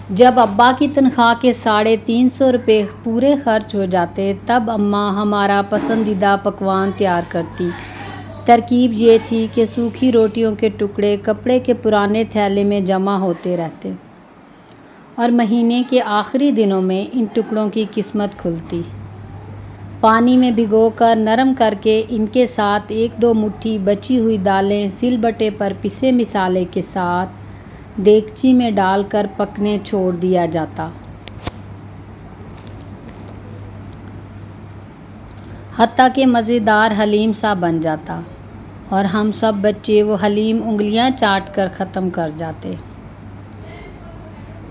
جب ابا کی تنخواہ کے 350 روپے پورے خرچ ہو جاتے تب اماں ہمارا پسندیدہ پکوان تیار کرتی۔ ترکیب یہ تھی کہ سوکھی روٹیوں کے ٹکڑے کپڑے کے پرانے تھیلے میں جمع ہوتے رہتے اور مہینے کے آخری دنوں میں ان ٹکڑوں کی قسمت کھلتی۔ پانی میں بھگو کر نرم کر کے ان کے ساتھ 1-2 مٹھی بچی ہوئی دالیں سل بٹے پر پسے مسالے کے ساتھ دیگچی میں ڈال کر پکنے چھوڑ دیا جاتا، حتیٰ کہ مزیدار حلیم سا بن جاتا اور ہم سب بچے وہ حلیم انگلیاں چاٹ کر ختم کر جاتے۔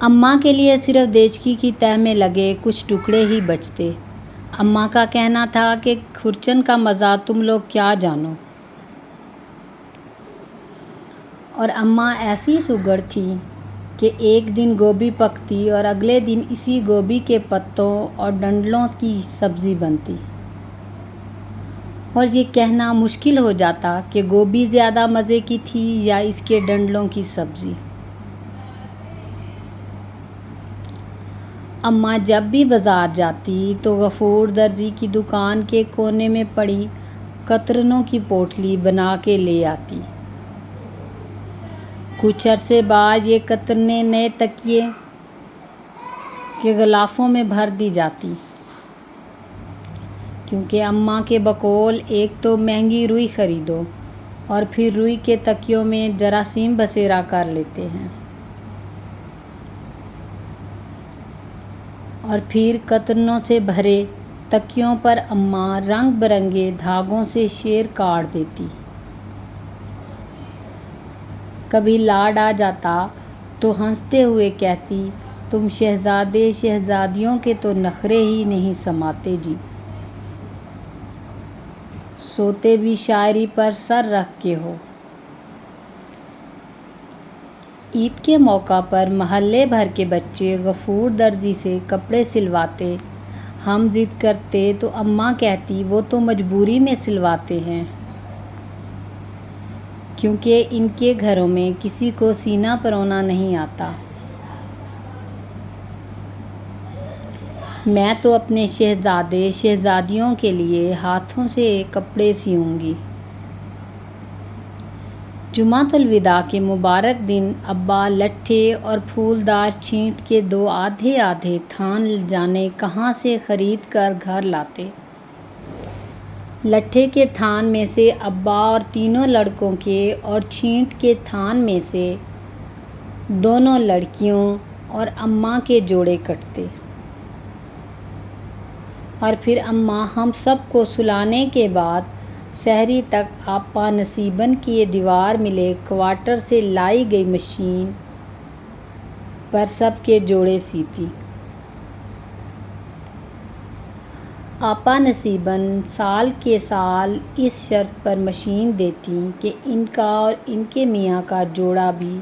اماں کے لیے صرف دیچکی کی تہہ میں لگے کچھ ٹکڑے ہی بچتے۔ اماں کا کہنا تھا کہ کھرچن کا مزہ تم لوگ کیا جانو، اور اماں ایسی سگڑ تھیں کہ ایک دن گوبھی پکتی اور اگلے دن اسی گوبھی کے پتوں اور ڈنڈلوں کی سبزی بنتی، اور یہ کہنا مشکل ہو جاتا کہ گوبھی زیادہ مزے کی تھی یا اس کے ڈنڈلوں کی سبزی۔ اماں جب بھی بازار جاتی تو غفور درزی کی دکان کے کونے میں پڑی قطرنوں کی پوٹلی بنا کے لے آتی۔ کچھ عرصے بعد یہ قطرنیں نئے تکیے کے غلافوں میں بھر دی جاتی، کیونکہ اماں کے بقول ایک تو مہنگی روئی خریدو اور پھر روئی کے تکیوں میں جراثیم بسیرا کر لیتے ہیں، اور پھر قطرنوں سے بھرے تکیوں پر اماں رنگ برنگے دھاگوں سے شیر کاٹ دیتی۔ کبھی لاڈ آ جاتا تو ہنستے ہوئے کہتی، تم شہزادے شہزادیوں کے تو نخرے ہی نہیں سماتے جی، سوتے بھی شاعری پر سر رکھ کے ہو۔ عید کے موقع پر محلے بھر کے بچے غفور درزی سے کپڑے سلواتے، ہم ضد کرتے تو اماں کہتی وہ تو مجبوری میں سلواتے ہیں، کیونکہ ان کے گھروں میں کسی کو سینہ پرونا نہیں آتا۔ میں تو اپنے شہزادے شہزادیوں کے لیے ہاتھوں سے کپڑے سیوں گی۔ جمعۃ الوداع کے مبارک دن ابا لٹھے اور پھولدار چھینٹ کے 2 آدھے آدھے تھان جانے کہاں سے خرید کر گھر لاتے۔ لٹھے کے تھان میں سے ابا اور تینوں لڑکوں کے اور چھینٹ کے تھان میں سے دونوں لڑکیوں اور اماں کے جوڑے کٹتے، اور پھر اماں ہم سب کو سلانے کے بعد سحری تک آپا نصیبن کی دیوار ملے کوارٹر سے لائی گئی مشین پر سب کے جوڑے سیتی۔ آپا نصیبن سال کے سال اس شرط پر مشین دیتیں کہ ان کا اور ان کے میاں کا جوڑا بھی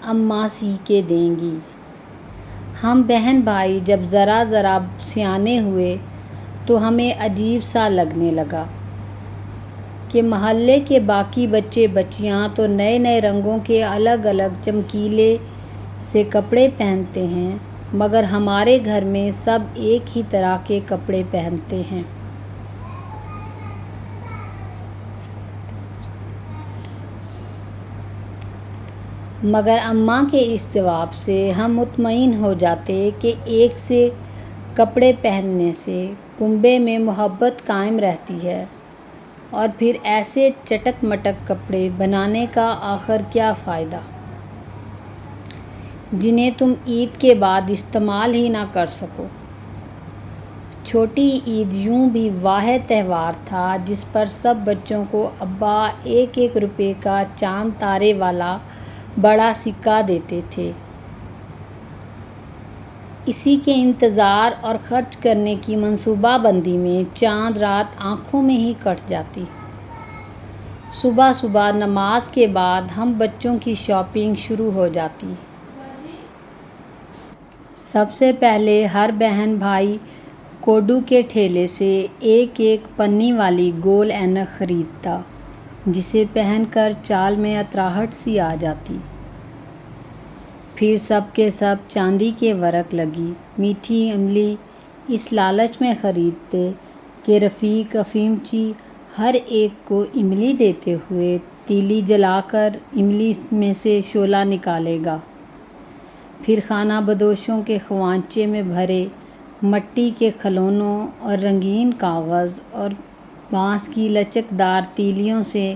اماں سی کے دیں گی۔ ہم بہن بھائی جب ذرا ذرا سیانے ہوئے تو ہمیں عجیب سا لگنے لگا کہ محلے کے باقی بچے بچیاں تو نئے نئے رنگوں کے الگ الگ چمکیلے سے کپڑے پہنتے ہیں، مگر ہمارے گھر میں سب ایک ہی طرح کے کپڑے پہنتے ہیں۔ مگر اماں کے اس جواب سے ہم مطمئن ہو جاتے کہ ایک سے کپڑے پہننے سے کنبے میں محبت قائم رہتی ہے، اور پھر ایسے چٹک مٹک کپڑے بنانے کا آخر کیا فائدہ جنہیں تم عید کے بعد استعمال ہی نہ کر سکو۔ چھوٹی عید یوں بھی واحد تہوار تھا جس پر سب بچوں کو ابا 1-1 روپے کا چاند تارے والا بڑا سکہ دیتے تھے۔ اسی کے انتظار اور خرچ کرنے کی منصوبہ بندی میں چاند رات آنکھوں میں ہی کٹ جاتی۔ صبح صبح نماز کے بعد ہم بچوں کی شاپنگ شروع ہو جاتی۔ سب سے پہلے ہر بہن بھائی کوڈو کے ٹھیلے سے 1 پنی والی گول اینک خریدتا، جسے پہن کر چال میں اتراہٹ سی آ جاتی۔ پھر سب کے سب چاندی کے ورق لگی میٹھی املی اس لالچ میں خریدتے کہ رفیق افیمچی ہر ایک کو املی دیتے ہوئے تیلی جلا کر املی میں سے شعلہ نکالے گا۔ پھر خانہ بدوشوں کے خوانچے میں بھرے مٹی کے کھلونوں اور رنگین کاغذ اور بانس کی لچکدار تیلیوں سے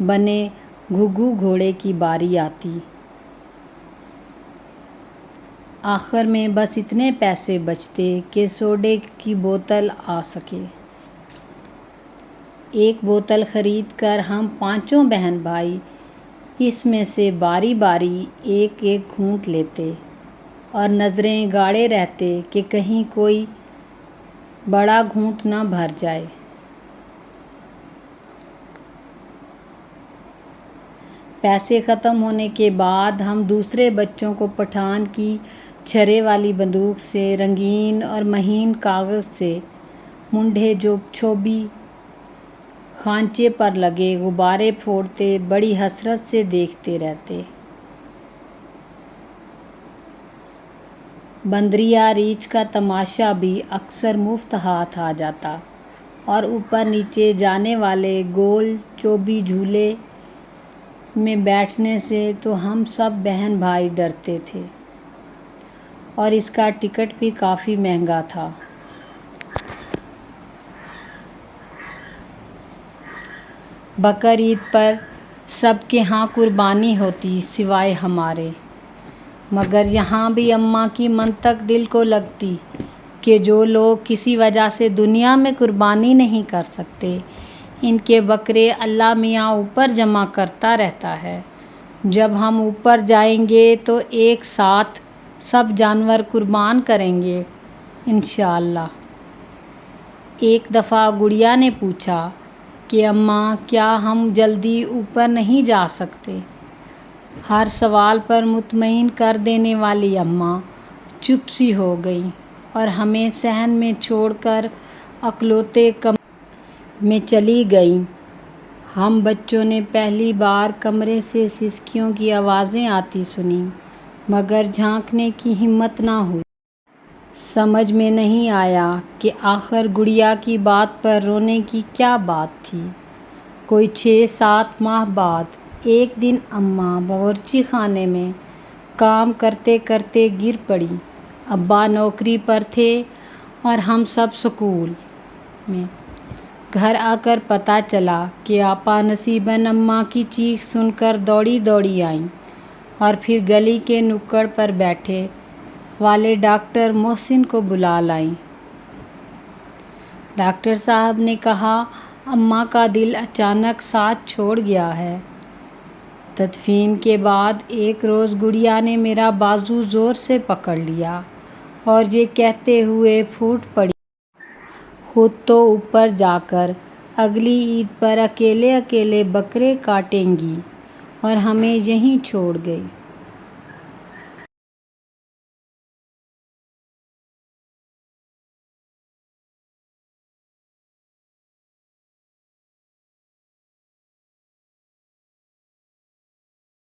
بنے گھگھو گھوڑے کی باری آتی۔ آخر میں بس اتنے پیسے بچتے کہ سوڈے کی بوتل آ سکے۔ ایک بوتل خرید کر ہم پانچوں بہن بھائی اس میں سے باری باری ایک ایک گھونٹ لیتے اور نظریں گاڑے رہتے کہ کہیں کوئی بڑا گھونٹ نہ بھر جائے۔ پیسے ختم ہونے کے بعد ہم دوسرے بچوں کو پٹھان کی چھرے والی بندوق سے رنگین اور مہین کاغذ سے منڈھے جو چھوبی خانچے پر لگے غبارے پھوڑتے بڑی حسرت سے دیکھتے رہتے۔ بندریا ریچھ کا تماشا بھی اکثر مفت ہاتھ آ جاتا اور اوپر نیچے جانے والے گول چوبی جھولے میں بیٹھنے سے تو ہم سب بہن بھائی ڈرتے تھے اور اس کا ٹکٹ بھی کافی مہنگا تھا۔ بقرعید پر سب کے ہاں قربانی ہوتی سوائے ہمارے، مگر یہاں بھی اماں کی منطق دل کو لگتی کہ جو لوگ کسی وجہ سے دنیا میں قربانی نہیں کر سکتے ان کے بکرے اللہ میاں اوپر جمع کرتا رہتا ہے۔ جب ہم اوپر جائیں گے تو ایک ساتھ سب جانور قربان کریں گے انشاءاللہ۔ ایک دفعہ گڑیا نے پوچھا کہ اماں کیا ہم جلدی اوپر نہیں جا سکتے؟ ہر سوال پر مطمئن کر دینے والی اماں چپ سی ہو گئیں اور ہمیں صحن میں چھوڑ کر اکلوتے کمرے میں چلی گئیں۔ ہم بچوں نے پہلی بار کمرے سے سسکیوں کی آوازیں آتی سنیں مگر جھانکنے کی ہمت نہ ہوئی۔ سمجھ میں نہیں آیا کہ آخر گڑیا کی بات پر رونے کی کیا بات تھی۔ کوئی 6-7 ماہ بعد ایک دن اماں باورچی خانے میں کام کرتے کرتے گر پڑیں۔ ابا نوکری پر تھے اور ہم سب سکول میں۔ گھر آ کر پتہ چلا کہ آپا نصیباً اماں کی چیخ سن کر دوڑی دوڑی آئیں اور پھر گلی کے نکڑ پر بیٹھے والے ڈاکٹر محسن کو بلا لائیں۔ ڈاکٹر صاحب نے کہا اماں کا دل اچانک ساتھ چھوڑ گیا ہے۔ تدفین کے بعد ایک روز گڑیا نے میرا بازو زور سے پکڑ لیا اور یہ کہتے ہوئے پھوٹ پڑی خود تو اوپر جا کر اگلی عید پر اکیلے اکیلے بکرے کاٹیں گی اور ہمیں یہیں چھوڑ گئی۔